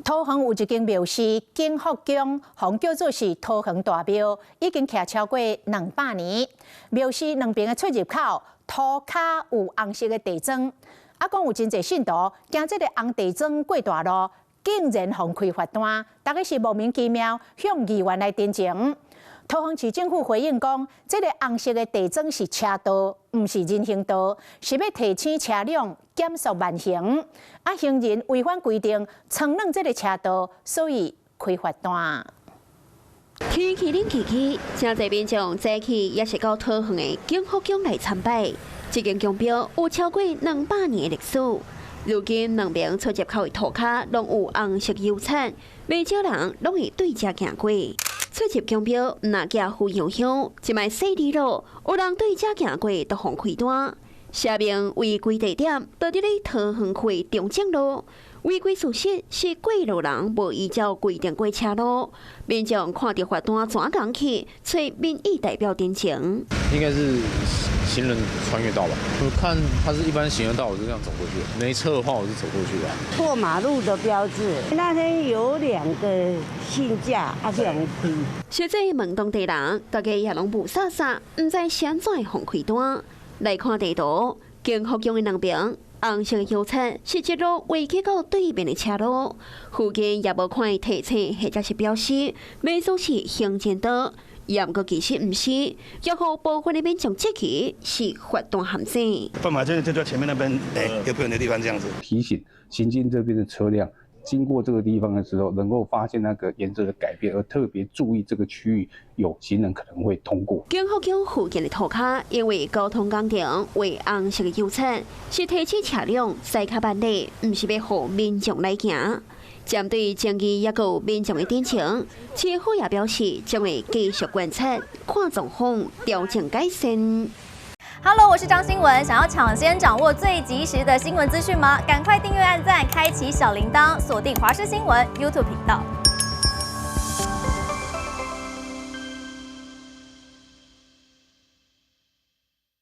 桃园有一间庙是景福宫，红叫做是桃园大庙，已经徛超过200年。庙寺两边的出入口涂骹有红色的地砖，讲有真侪信徒行这个红地砖过大路，竟然互开罚单，大家是莫名其妙向议员来申请。桃园市政府回应讲，这个红色的地砖是车道，唔是人行道，是要提醒车辆减速慢行。行人违反规定闯入这个车道，所以开罚单。天气冷气气，真侪民众早起也是到桃园的景福宫来参拜。这间宫庙有超过200年的历史，如今两边出入口的涂骹拢有红色油漆，不少人拢会对遮行过。出入宫庙唔拿架护油香，一摆细里路，有人对遮行过都互开单。写明违规地点就伫咧桃园区中正路，违规事实是过路人无依照规定过车路。民众看到罚单怎讲起，找民意代表申请。应该是行人穿越道吧？我看它是一般行人道，我就这样走过去。没车的话，我是走过去的。过马路的标志，那天有2个信架2开。实际问当地人，大家也拢不傻傻，唔知现在互开单。来看地图，景福宫的两边红色的油漆是一路围起到对面的车路，附近也无看提醒或者是标示，每组是行人道。也毋过其实唔是，要互部分的民众质疑是罚单陷阱。办法就在前面那边，有不远的地方这样子提醒行经这边的车辆。经过这个地方的时候，能够发现那个颜色的改变，而特别注意这个区域有行人可能会通过。景福宫附近的涂骹因为交通工程为红色的油漆，是提醒车辆驶较慢的，唔是要互民众来行。针对争议也有民众的点情，市府也表示将会继续观察，看状况调整改善。Hello， 我是张新文。想要抢先掌握最及时的新闻资讯吗？赶快订阅、按赞、开启小铃铛，锁定华视新闻 YouTube 频道。